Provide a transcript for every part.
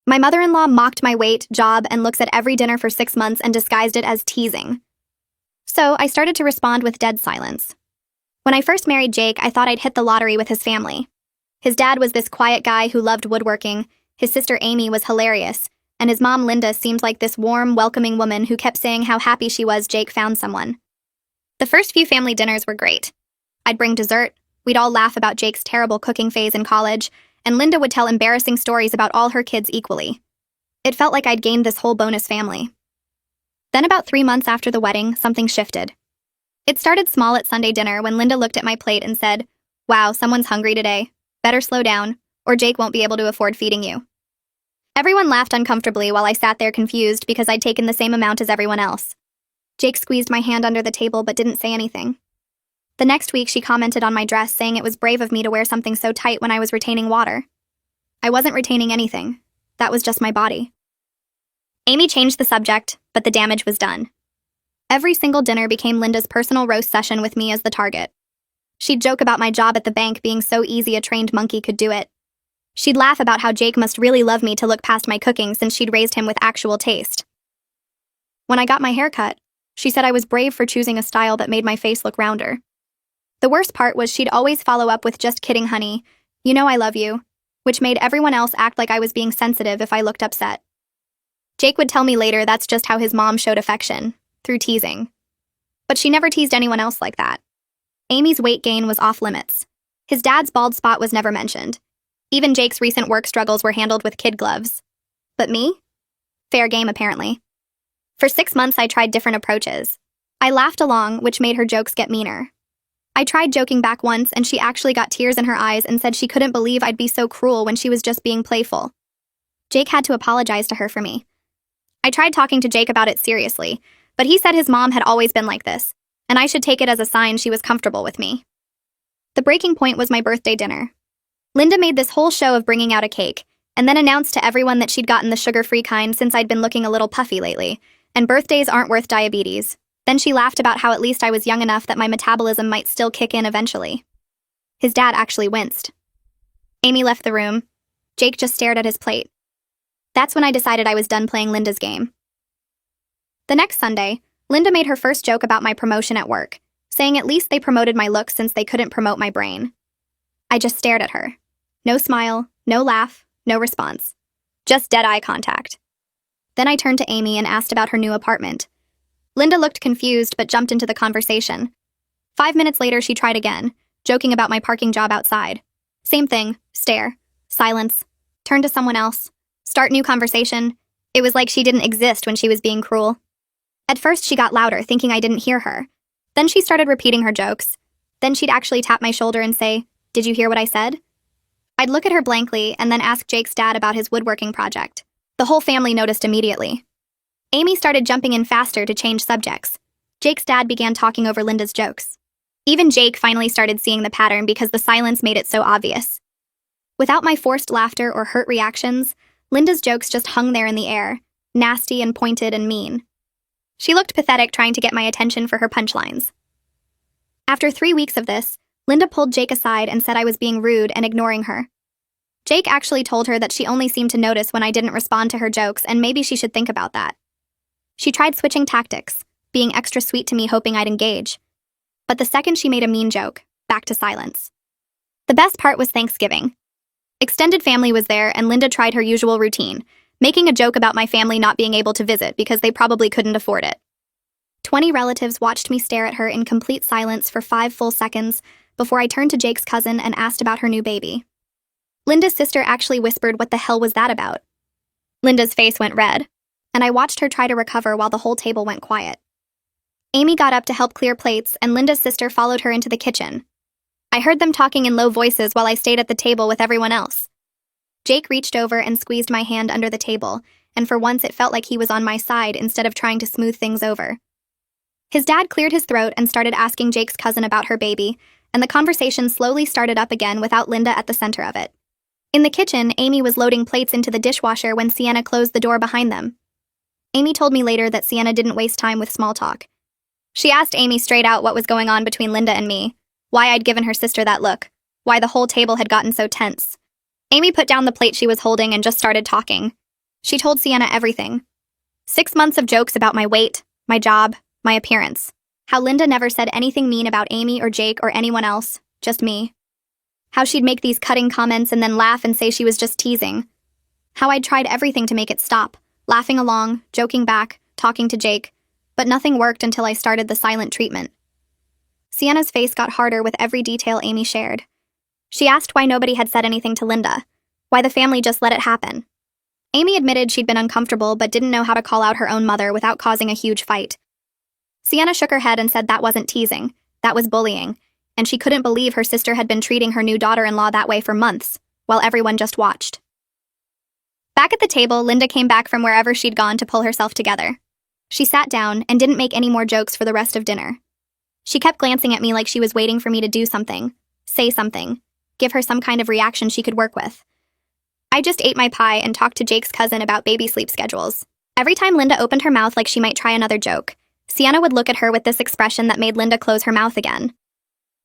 My mother-in-law mocked my weight, job, and looks at every dinner for 6 months and disguised it as teasing. So I started to respond with dead silence. When I first married Jake, I thought I'd hit the lottery with his family. His dad was this quiet guy who loved woodworking, his sister Amy was hilarious, and his mom Linda seemed like this warm, welcoming woman who kept saying how happy she was Jake found someone. The first few family dinners were great. I'd bring dessert, we'd all laugh about Jake's terrible cooking phase in college, and Linda would tell embarrassing stories about all her kids equally. It felt like I'd gained this whole bonus family. Then about 3 months after the wedding, something shifted. It started small at Sunday dinner when Linda looked at my plate and said, "Wow, someone's hungry today. Better slow down, or Jake won't be able to afford feeding you." Everyone laughed uncomfortably while I sat there confused because I'd taken the same amount as everyone else. Jake squeezed my hand under the table but didn't say anything. The next week, she commented on my dress, saying it was brave of me to wear something so tight when I was retaining water. I wasn't retaining anything. That was just my body. Amy changed the subject, but the damage was done. Every single dinner became Linda's personal roast session with me as the target. She'd joke about my job at the bank being so easy a trained monkey could do it. She'd laugh about how Jake must really love me to look past my cooking since she'd raised him with actual taste. When I got my hair cut, she said I was brave for choosing a style that made my face look rounder. The worst part was she'd always follow up with "Just kidding, honey. You know I love you," which made everyone else act like I was being sensitive if I looked upset. Jake would tell me later that's just how his mom showed affection, through teasing. But she never teased anyone else like that. Amy's weight gain was off limits. His dad's bald spot was never mentioned. Even Jake's recent work struggles were handled with kid gloves. But me? Fair game, apparently. For 6 months, I tried different approaches. I laughed along, which made her jokes get meaner. I tried joking back once, and she actually got tears in her eyes and said she couldn't believe I'd be so cruel when she was just being playful. Jake had to apologize to her for me. I tried talking to Jake about it seriously, but he said his mom had always been like this, and I should take it as a sign she was comfortable with me. The breaking point was my birthday dinner. Linda made this whole show of bringing out a cake, and then announced to everyone that she'd gotten the sugar-free kind since I'd been looking a little puffy lately, and birthdays aren't worth diabetes. Then she laughed about how at least I was young enough that my metabolism might still kick in eventually. His dad actually winced. Amy left the room. Jake just stared at his plate. That's when I decided I was done playing Linda's game. The next Sunday, Linda made her first joke about my promotion at work, saying at least they promoted my looks since they couldn't promote my brain. I just stared at her. No smile, no laugh, no response. Just dead eye contact. Then I turned to Amy and asked about her new apartment. Linda looked confused but jumped into the conversation. 5 minutes later, she tried again, joking about my parking job outside. Same thing, stare, silence, turn to someone else, start new conversation. It was like she didn't exist when she was being cruel. At first, she got louder, thinking I didn't hear her. Then she started repeating her jokes. Then she'd actually tap my shoulder and say, "Did you hear what I said?" I'd look at her blankly and then ask Jake's dad about his woodworking project. The whole family noticed immediately. Amy started jumping in faster to change subjects. Jake's dad began talking over Linda's jokes. Even Jake finally started seeing the pattern because the silence made it so obvious. Without my forced laughter or hurt reactions, Linda's jokes just hung there in the air, nasty and pointed and mean. She looked pathetic trying to get my attention for her punchlines. After 3 weeks of this, Linda pulled Jake aside and said I was being rude and ignoring her. Jake actually told her that she only seemed to notice when I didn't respond to her jokes and maybe she should think about that. She tried switching tactics, being extra sweet to me hoping I'd engage. But the second she made a mean joke, back to silence. The best part was Thanksgiving. Extended family was there and Linda tried her usual routine, making a joke about my family not being able to visit because they probably couldn't afford it. 20 relatives watched me stare at her in complete silence for 5 full seconds before I turned to Jake's cousin and asked about her new baby. Linda's sister actually whispered what the hell was that about. Linda's face went red, and I watched her try to recover while the whole table went quiet. Amy got up to help clear plates, and Linda's sister followed her into the kitchen. I heard them talking in low voices while I stayed at the table with everyone else. Jake reached over and squeezed my hand under the table, and for once it felt like he was on my side instead of trying to smooth things over. His dad cleared his throat and started asking Jake's cousin about her baby, and the conversation slowly started up again without Linda at the center of it. In the kitchen, Amy was loading plates into the dishwasher when Sienna closed the door behind them. Amy told me later that Sienna didn't waste time with small talk. She asked Amy straight out what was going on between Linda and me, why I'd given her sister that look, why the whole table had gotten so tense. Amy put down the plate she was holding and just started talking. She told Sienna everything. 6 months of jokes about my weight, my job, my appearance. How Linda never said anything mean about Amy or Jake or anyone else, just me. How she'd make these cutting comments and then laugh and say she was just teasing. How I'd tried everything to make it stop, laughing along, joking back, talking to Jake, but nothing worked until I started the silent treatment. Sienna's face got harder with every detail Amy shared. She asked why nobody had said anything to Linda, why the family just let it happen. Amy admitted she'd been uncomfortable but didn't know how to call out her own mother without causing a huge fight. Sienna shook her head and said that wasn't teasing, that was bullying, and she couldn't believe her sister had been treating her new daughter-in-law that way for months, while everyone just watched. Back at the table, Linda came back from wherever she'd gone to pull herself together. She sat down and didn't make any more jokes for the rest of dinner. She kept glancing at me like she was waiting for me to do something, say something, give her some kind of reaction she could work with. I just ate my pie and talked to Jake's cousin about baby sleep schedules. Every time Linda opened her mouth like she might try another joke, Sienna would look at her with this expression that made Linda close her mouth again.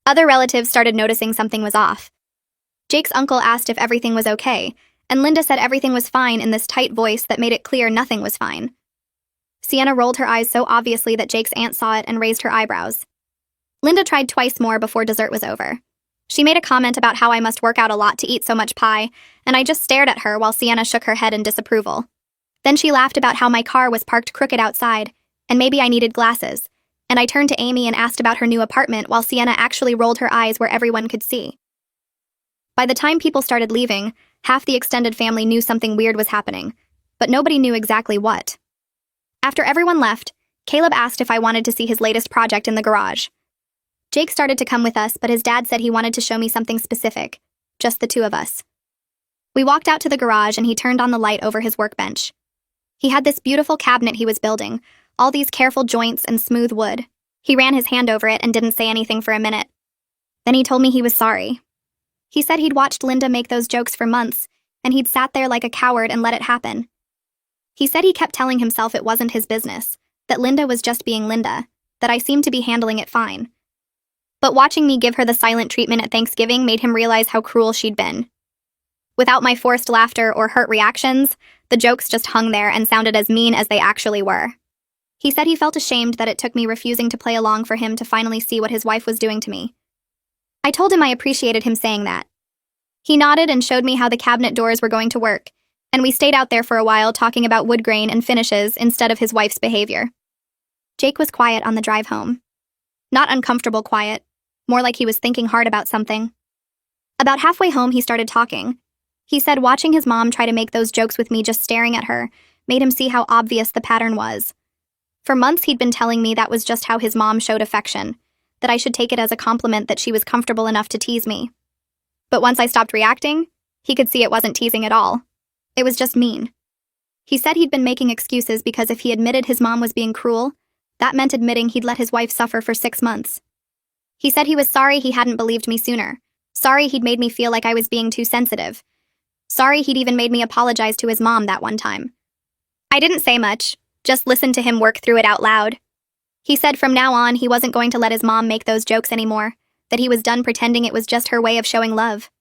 Other relatives started noticing something was off. Jake's uncle asked if everything was okay, and Linda said everything was fine in this tight voice that made it clear nothing was fine. Sienna rolled her eyes so obviously that Jake's aunt saw it and raised her eyebrows. Linda tried twice more before dessert was over. She made a comment about how I must work out a lot to eat so much pie, and I just stared at her while Sienna shook her head in disapproval. Then she laughed about how my car was parked crooked outside, and maybe I needed glasses, and I turned to Amy and asked about her new apartment while Sienna actually rolled her eyes where everyone could see. By the time people started leaving, half the extended family knew something weird was happening, but nobody knew exactly what. After everyone left, Caleb asked if I wanted to see his latest project in the garage. Jake started to come with us, but his dad said he wanted to show me something specific, just the two of us. We walked out to the garage and he turned on the light over his workbench. He had this beautiful cabinet he was building, all these careful joints and smooth wood. He ran his hand over it and didn't say anything for a minute. Then he told me he was sorry. He said he'd watched Linda make those jokes for months, and he'd sat there like a coward and let it happen. He said he kept telling himself it wasn't his business, that Linda was just being Linda, that I seemed to be handling it fine. But watching me give her the silent treatment at Thanksgiving made him realize how cruel she'd been. Without my forced laughter or hurt reactions, the jokes just hung there and sounded as mean as they actually were. He said he felt ashamed that it took me refusing to play along for him to finally see what his wife was doing to me. I told him I appreciated him saying that. He nodded and showed me how the cabinet doors were going to work, and we stayed out there for a while talking about wood grain and finishes instead of his wife's behavior. Jake was quiet on the drive home. Not uncomfortable quiet, more like he was thinking hard about something. About halfway home, he started talking. He said watching his mom try to make those jokes with me just staring at her made him see how obvious the pattern was. For months, he'd been telling me that was just how his mom showed affection, that I should take it as a compliment that she was comfortable enough to tease me. But once I stopped reacting, he could see it wasn't teasing at all. It was just mean. He said he'd been making excuses because if he admitted his mom was being cruel, that meant admitting he'd let his wife suffer for 6 months. He said he was sorry he hadn't believed me sooner, sorry he'd made me feel like I was being too sensitive, sorry he'd even made me apologize to his mom that one time. I didn't say much, just listened to him work through it out loud. He said from now on he wasn't going to let his mom make those jokes anymore, that he was done pretending it was just her way of showing love.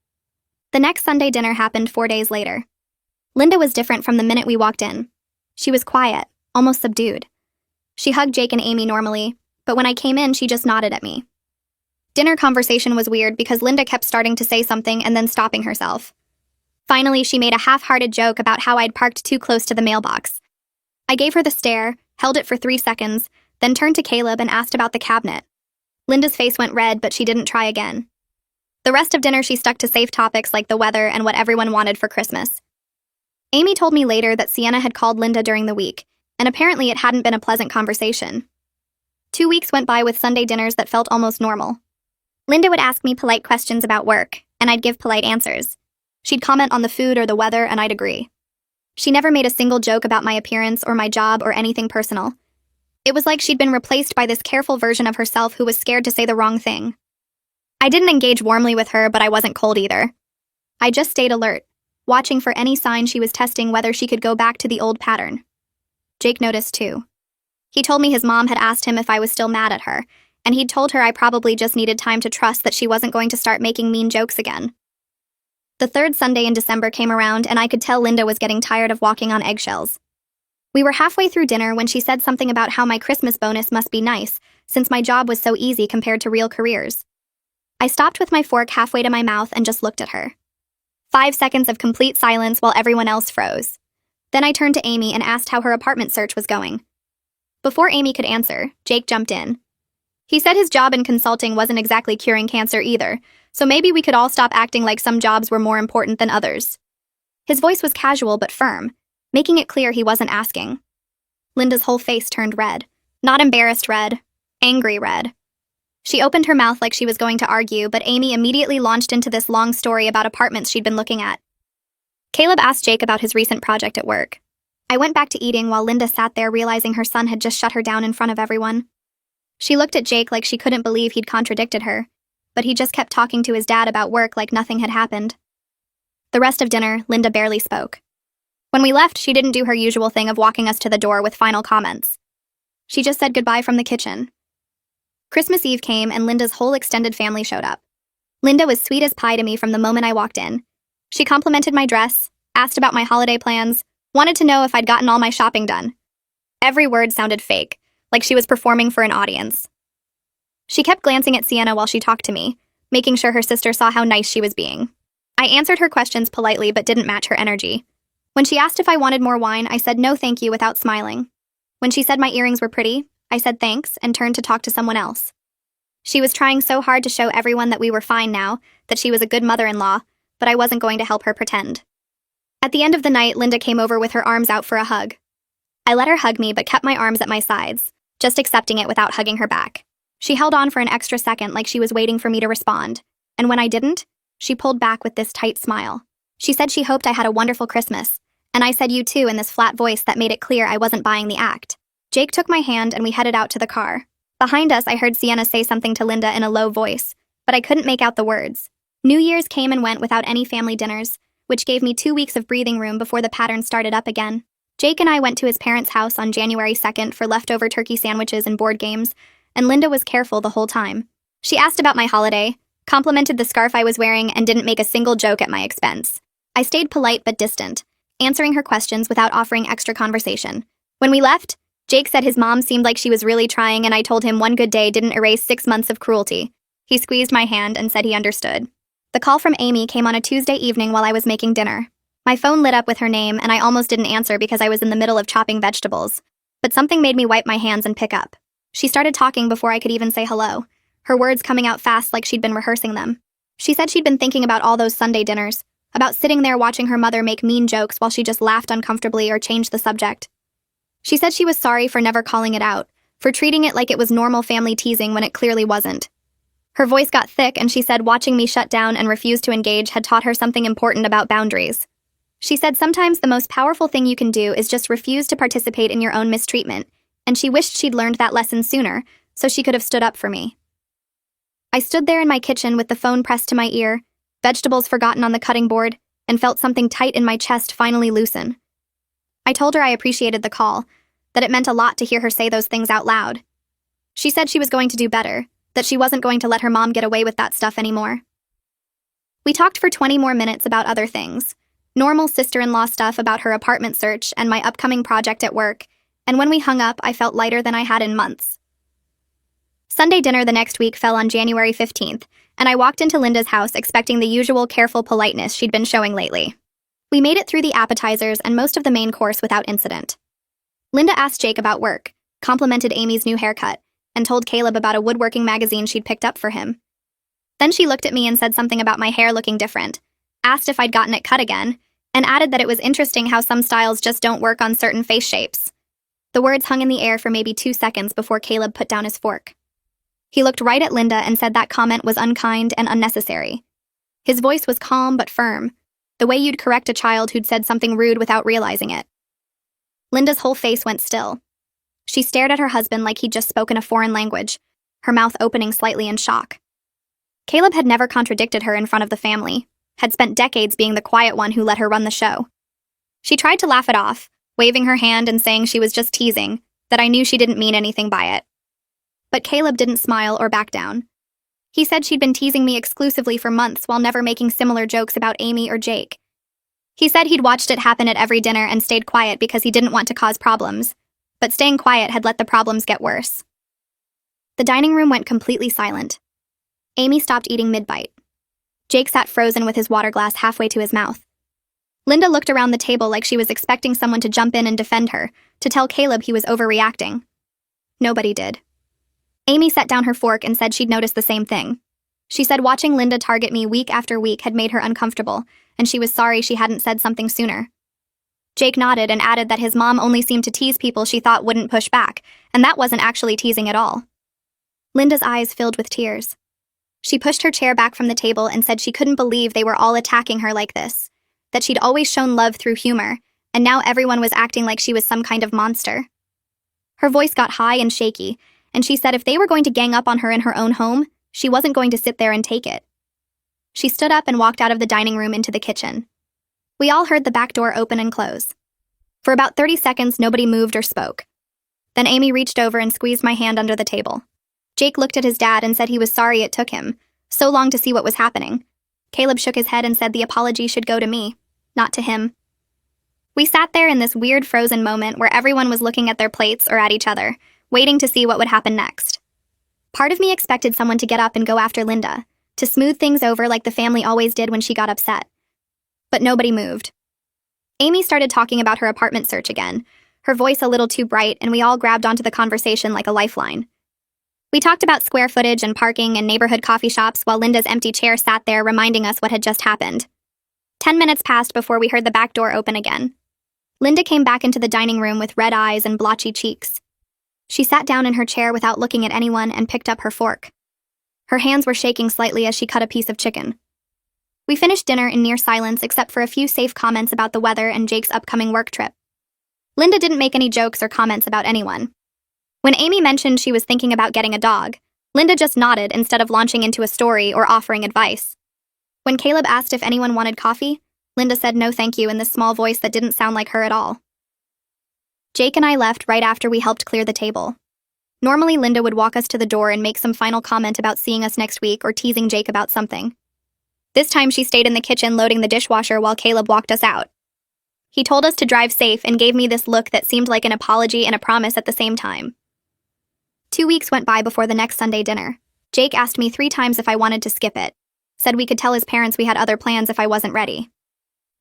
The next Sunday dinner happened 4 days later. Linda was different from the minute we walked in. She was quiet, almost subdued. She hugged Jake and Amy normally, but when I came in, she just nodded at me. Dinner conversation was weird because Linda kept starting to say something and then stopping herself. Finally, she made a half-hearted joke about how I'd parked too close to the mailbox. I gave her the stare, held it for 3 seconds, then turned to Caleb and asked about the cabinet. Linda's face went red, but she didn't try again. The rest of dinner she stuck to safe topics like the weather and what everyone wanted for Christmas. Amy told me later that Sienna had called Linda during the week, and apparently it hadn't been a pleasant conversation. 2 weeks went by with Sunday dinners that felt almost normal. Linda would ask me polite questions about work, and I'd give polite answers. She'd comment on the food or the weather, and I'd agree. She never made a single joke about my appearance or my job or anything personal. It was like she'd been replaced by this careful version of herself who was scared to say the wrong thing. I didn't engage warmly with her, but I wasn't cold either. I just stayed alert, watching for any sign she was testing whether she could go back to the old pattern. Jake noticed too. He told me his mom had asked him if I was still mad at her, and he'd told her I probably just needed time to trust that she wasn't going to start making mean jokes again. The third Sunday in December came around, and I could tell Linda was getting tired of walking on eggshells. We were halfway through dinner when she said something about how my Christmas bonus must be nice, since my job was so easy compared to real careers. I stopped with my fork halfway to my mouth and just looked at her. 5 seconds of complete silence while everyone else froze. Then I turned to Amy and asked how her apartment search was going. Before Amy could answer, Jake jumped in. He said his job in consulting wasn't exactly curing cancer either, so maybe we could all stop acting like some jobs were more important than others. His voice was casual but firm, making it clear he wasn't asking. Linda's whole face turned red. Not embarrassed red, angry red. She opened her mouth like she was going to argue, but Amy immediately launched into this long story about apartments she'd been looking at. Caleb asked Jake about his recent project at work. I went back to eating while Linda sat there realizing her son had just shut her down in front of everyone. She looked at Jake like she couldn't believe he'd contradicted her, but he just kept talking to his dad about work like nothing had happened. The rest of dinner, Linda barely spoke. When we left, she didn't do her usual thing of walking us to the door with final comments. She just said goodbye from the kitchen. Christmas Eve came and Linda's whole extended family showed up. Linda was sweet as pie to me from the moment I walked in. She complimented my dress, asked about my holiday plans, wanted to know if I'd gotten all my shopping done. Every word sounded fake, like she was performing for an audience. She kept glancing at Sienna while she talked to me, making sure her sister saw how nice she was being. I answered her questions politely but didn't match her energy. When she asked if I wanted more wine, I said no thank you without smiling. When she said my earrings were pretty, I said thanks and turned to talk to someone else. She was trying so hard to show everyone that we were fine now, that she was a good mother-in-law, but I wasn't going to help her pretend. At the end of the night, Linda came over with her arms out for a hug. I let her hug me but kept my arms at my sides, just accepting it without hugging her back. She held on for an extra second like she was waiting for me to respond, and when I didn't, she pulled back with this tight smile. She said she hoped I had a wonderful Christmas, and I said you too in this flat voice that made it clear I wasn't buying the act. Jake took my hand and we headed out to the car. Behind us, I heard Sienna say something to Linda in a low voice, but I couldn't make out the words. New Year's came and went without any family dinners, which gave me 2 weeks of breathing room before the pattern started up again. Jake and I went to his parents' house on January 2nd for leftover turkey sandwiches and board games, and Linda was careful the whole time. She asked about my holiday, complimented the scarf I was wearing, and didn't make a single joke at my expense. I stayed polite but distant, answering her questions without offering extra conversation. When we left, Jake said his mom seemed like she was really trying, and I told him one good day didn't erase 6 months of cruelty. He squeezed my hand and said he understood. The call from Amy came on a Tuesday evening while I was making dinner. My phone lit up with her name, and I almost didn't answer because I was in the middle of chopping vegetables. But something made me wipe my hands and pick up. She started talking before I could even say hello, her words coming out fast like she'd been rehearsing them. She said she'd been thinking about all those Sunday dinners, about sitting there watching her mother make mean jokes while she just laughed uncomfortably or changed the subject. She said she was sorry for never calling it out, for treating it like it was normal family teasing when it clearly wasn't. Her voice got thick and she said watching me shut down and refuse to engage had taught her something important about boundaries. She said sometimes the most powerful thing you can do is just refuse to participate in your own mistreatment, and she wished she'd learned that lesson sooner, so she could have stood up for me. I stood there in my kitchen with the phone pressed to my ear, vegetables forgotten on the cutting board, and felt something tight in my chest finally loosen. I told her I appreciated the call, that it meant a lot to hear her say those things out loud. She said she was going to do better, that she wasn't going to let her mom get away with that stuff anymore. We talked for 20 more minutes about other things, normal sister-in-law stuff about her apartment search and my upcoming project at work, and when we hung up, I felt lighter than I had in months. Sunday dinner the next week fell on January 15th, and I walked into Linda's house expecting the usual careful politeness she'd been showing lately. We made it through the appetizers and most of the main course without incident. Linda asked Jake about work, complimented Amy's new haircut, and told Caleb about a woodworking magazine she'd picked up for him. Then she looked at me and said something about my hair looking different, asked if I'd gotten it cut again, and added that it was interesting how some styles just don't work on certain face shapes. The words hung in the air for maybe 2 seconds before Caleb put down his fork. He looked right at Linda and said that comment was unkind and unnecessary. His voice was calm but firm, the way you'd correct a child who'd said something rude without realizing it. Linda's whole face went still. She stared at her husband like he'd just spoken a foreign language, her mouth opening slightly in shock. Caleb had never contradicted her in front of the family, had spent decades being the quiet one who let her run the show. She tried to laugh it off, waving her hand and saying she was just teasing, that I knew she didn't mean anything by it. But Caleb didn't smile or back down. He said she'd been teasing me exclusively for months while never making similar jokes about Amy or Jake. He said he'd watched it happen at every dinner and stayed quiet because he didn't want to cause problems, but staying quiet had let the problems get worse. The dining room went completely silent. Amy stopped eating mid-bite. Jake sat frozen with his water glass halfway to his mouth. Linda looked around the table like she was expecting someone to jump in and defend her, to tell Caleb he was overreacting. Nobody did. Amy set down her fork and said she'd noticed the same thing. She said watching Linda target me week after week had made her uncomfortable, and she was sorry she hadn't said something sooner. Jake nodded and added that his mom only seemed to tease people she thought wouldn't push back, and that wasn't actually teasing at all. Linda's eyes filled with tears. She pushed her chair back from the table and said she couldn't believe they were all attacking her like this, that she'd always shown love through humor, and now everyone was acting like she was some kind of monster. Her voice got high and shaky, and she said if they were going to gang up on her in her own home, she wasn't going to sit there and take it. She stood up and walked out of the dining room into the kitchen. We all heard the back door open and close. For about 30 seconds, nobody moved or spoke. Then Amy reached over and squeezed my hand under the table. Jake looked at his dad and said he was sorry it took him so long to see what was happening. Caleb shook his head and said the apology should go to me, not to him. We sat there in this weird frozen moment where everyone was looking at their plates or at each other, waiting to see what would happen next. Part of me expected someone to get up and go after Linda, to smooth things over like the family always did when she got upset. But nobody moved. Amy started talking about her apartment search again, her voice a little too bright, and we all grabbed onto the conversation like a lifeline. We talked about square footage and parking and neighborhood coffee shops while Linda's empty chair sat there reminding us what had just happened. 10 minutes passed before we heard the back door open again. Linda came back into the dining room with red eyes and blotchy cheeks. She sat down in her chair without looking at anyone and picked up her fork. Her hands were shaking slightly as she cut a piece of chicken. We finished dinner in near silence except for a few safe comments about the weather and Jake's upcoming work trip. Linda didn't make any jokes or comments about anyone. When Amy mentioned she was thinking about getting a dog, Linda just nodded instead of launching into a story or offering advice. When Caleb asked if anyone wanted coffee, Linda said no thank you in this small voice that didn't sound like her at all. Jake and I left right after we helped clear the table. Normally, Linda would walk us to the door and make some final comment about seeing us next week or teasing Jake about something. This time she stayed in the kitchen loading the dishwasher while Caleb walked us out. He told us to drive safe and gave me this look that seemed like an apology and a promise at the same time. 2 weeks went by before the next Sunday dinner. Jake asked me 3 times if I wanted to skip it, said we could tell his parents we had other plans if I wasn't ready.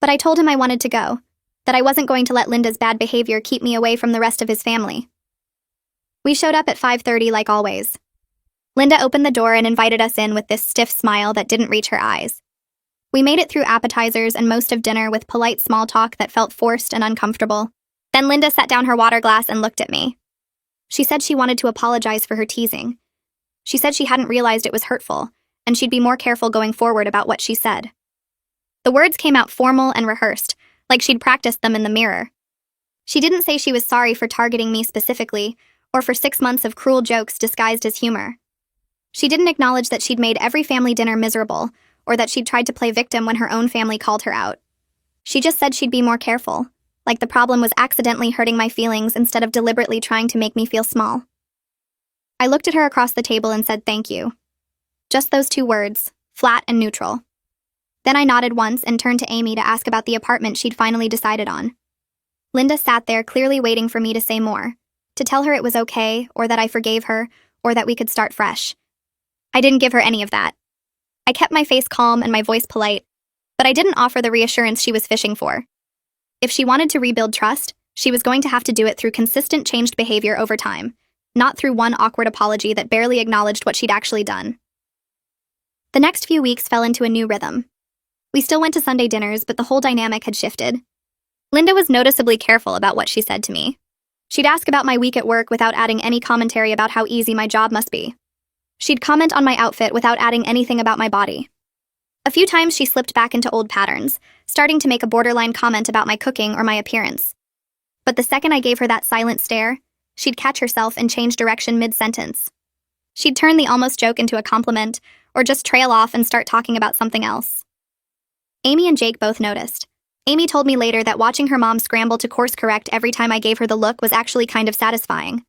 But I told him I wanted to go, that I wasn't going to let Linda's bad behavior keep me away from the rest of his family. We showed up at 5:30 like always. Linda opened the door and invited us in with this stiff smile that didn't reach her eyes. We made it through appetizers and most of dinner with polite small talk that felt forced and uncomfortable. Then Linda set down her water glass and looked at me. She said she wanted to apologize for her teasing. She said she hadn't realized it was hurtful, and she'd be more careful going forward about what she said. The words came out formal and rehearsed, like she'd practiced them in the mirror. She didn't say she was sorry for targeting me specifically, or for 6 months of cruel jokes disguised as humor. She didn't acknowledge that she'd made every family dinner miserable, or that she'd tried to play victim when her own family called her out. She just said she'd be more careful, like the problem was accidentally hurting my feelings instead of deliberately trying to make me feel small. I looked at her across the table and said thank you. Just those 2 words, flat and neutral. Then I nodded once and turned to Amy to ask about the apartment she'd finally decided on. Linda sat there clearly waiting for me to say more, to tell her it was okay, or that I forgave her, or that we could start fresh. I didn't give her any of that. I kept my face calm and my voice polite, but I didn't offer the reassurance she was fishing for. If she wanted to rebuild trust, she was going to have to do it through consistent changed behavior over time, not through one awkward apology that barely acknowledged what she'd actually done. The next few weeks fell into a new rhythm. We still went to Sunday dinners, but the whole dynamic had shifted. Linda was noticeably careful about what she said to me. She'd ask about my week at work without adding any commentary about how easy my job must be. She'd comment on my outfit without adding anything about my body. A few times she slipped back into old patterns, starting to make a borderline comment about my cooking or my appearance. But the second I gave her that silent stare, she'd catch herself and change direction mid-sentence. She'd turn the almost joke into a compliment, or just trail off and start talking about something else. Amy and Jake both noticed. Amy told me later that watching her mom scramble to course correct every time I gave her the look was actually kind of satisfying.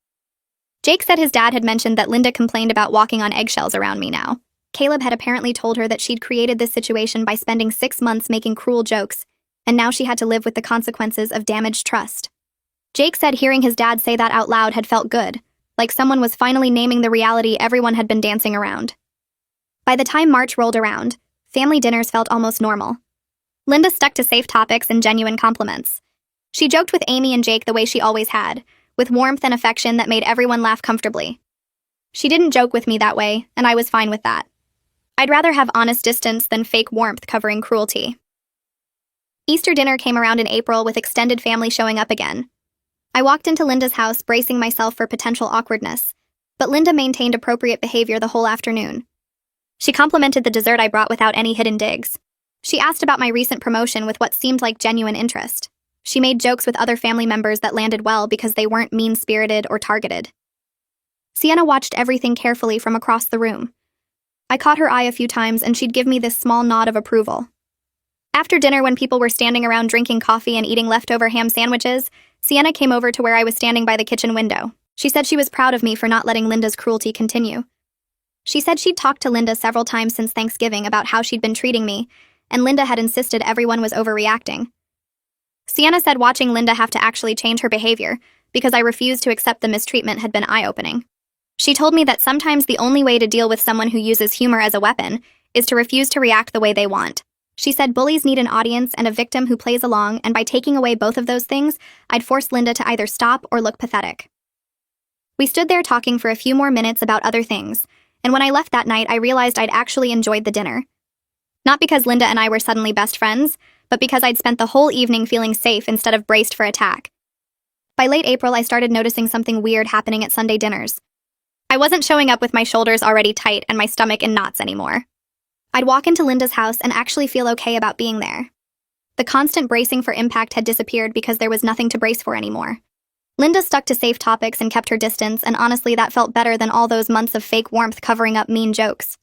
Jake said his dad had mentioned that Linda complained about walking on eggshells around me now, Caleb had apparently told her that she'd created this situation by spending 6 months making cruel jokes, and now she had to live with the consequences of damaged trust. Jake said hearing his dad say that out loud had felt good, like someone was finally naming the reality everyone had been dancing around. By the time March rolled around, family dinners felt almost normal. Linda stuck to safe topics and genuine compliments. She joked with Amy and Jake the way she always had, with warmth and affection that made everyone laugh comfortably. She didn't joke with me that way, and I was fine with that. I'd rather have honest distance than fake warmth covering cruelty. Easter dinner came around in April with extended family showing up again. I walked into Linda's house bracing myself for potential awkwardness, but Linda maintained appropriate behavior the whole afternoon. She complimented the dessert I brought without any hidden digs. She asked about my recent promotion with what seemed like genuine interest. She made jokes with other family members that landed well because they weren't mean-spirited or targeted. Sienna watched everything carefully from across the room. I caught her eye a few times and she'd give me this small nod of approval. After dinner, when people were standing around drinking coffee and eating leftover ham sandwiches, Sienna came over to where I was standing by the kitchen window. She said she was proud of me for not letting Linda's cruelty continue. She said she'd talked to Linda several times since Thanksgiving about how she'd been treating me, and Linda had insisted everyone was overreacting. Sienna said watching Linda have to actually change her behavior because I refused to accept the mistreatment had been eye-opening. She told me that sometimes the only way to deal with someone who uses humor as a weapon is to refuse to react the way they want. She said bullies need an audience and a victim who plays along, and by taking away both of those things, I'd force Linda to either stop or look pathetic. We stood there talking for a few more minutes about other things, and when I left that night, I realized I'd actually enjoyed the dinner. Not because Linda and I were suddenly best friends, but because I'd spent the whole evening feeling safe instead of braced for attack. By late April, I started noticing something weird happening at Sunday dinners. I wasn't showing up with my shoulders already tight and my stomach in knots anymore. I'd walk into Linda's house and actually feel okay about being there. The constant bracing for impact had disappeared because there was nothing to brace for anymore. Linda stuck to safe topics and kept her distance, and honestly that felt better than all those months of fake warmth covering up mean jokes.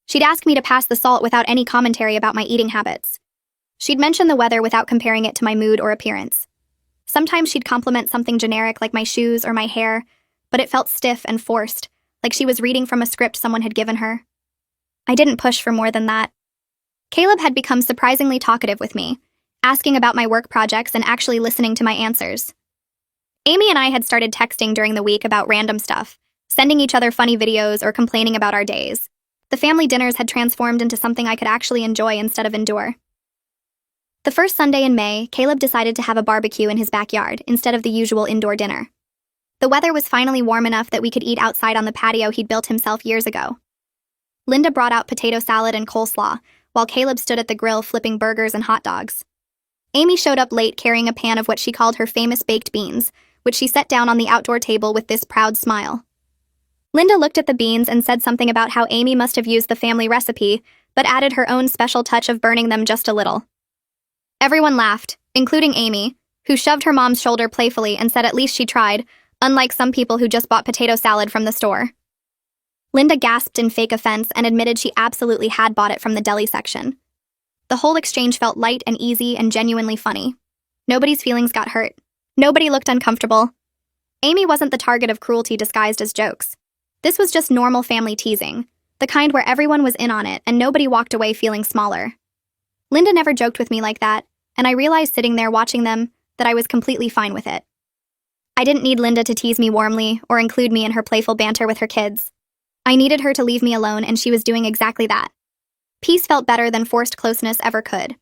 She'd ask me to pass the salt without any commentary about my eating habits. She'd mention the weather without comparing it to my mood or appearance. Sometimes she'd compliment something generic like my shoes or my hair, but it felt stiff and forced, like she was reading from a script someone had given her. I didn't push for more than that. Caleb had become surprisingly talkative with me, asking about my work projects and actually listening to my answers. Amy and I had started texting during the week about random stuff, sending each other funny videos or complaining about our days. The family dinners had transformed into something I could actually enjoy instead of endure. The first Sunday in May, Caleb decided to have a barbecue in his backyard instead of the usual indoor dinner. The weather was finally warm enough that we could eat outside on the patio he'd built himself years ago. Linda brought out potato salad and coleslaw, while Caleb stood at the grill flipping burgers and hot dogs. Amy showed up late carrying a pan of what she called her famous baked beans, which she set down on the outdoor table with this proud smile. Linda looked at the beans and said something about how Amy must have used the family recipe, but added her own special touch of burning them just a little. Everyone laughed, including Amy, who shoved her mom's shoulder playfully and said at least she tried, unlike some people who just bought potato salad from the store. Linda gasped in fake offense and admitted she absolutely had bought it from the deli section. The whole exchange felt light and easy and genuinely funny. Nobody's feelings got hurt. Nobody looked uncomfortable. Amy wasn't the target of cruelty disguised as jokes. This was just normal family teasing, the kind where everyone was in on it and nobody walked away feeling smaller. Linda never joked with me like that, and I realized sitting there watching them that I was completely fine with it. I didn't need Linda to tease me warmly or include me in her playful banter with her kids. I needed her to leave me alone, and she was doing exactly that. Peace felt better than forced closeness ever could.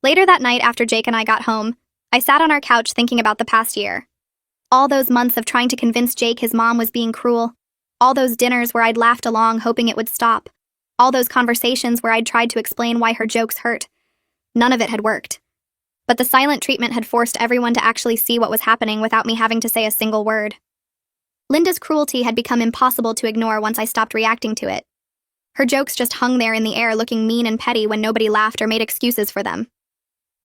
Later that night, after Jake and I got home, I sat on our couch thinking about the past year. All those months of trying to convince Jake his mom was being cruel. All those dinners where I'd laughed along hoping it would stop. All those conversations where I'd tried to explain why her jokes hurt. None of it had worked. But the silent treatment had forced everyone to actually see what was happening without me having to say a single word. Linda's cruelty had become impossible to ignore once I stopped reacting to it. Her jokes just hung there in the air looking mean and petty when nobody laughed or made excuses for them.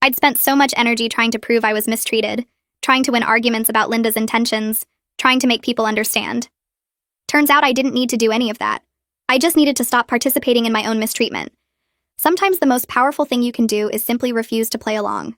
I'd spent so much energy trying to prove I was mistreated, trying to win arguments about Linda's intentions, trying to make people understand. Turns out I didn't need to do any of that. I just needed to stop participating in my own mistreatment. Sometimes the most powerful thing you can do is simply refuse to play along.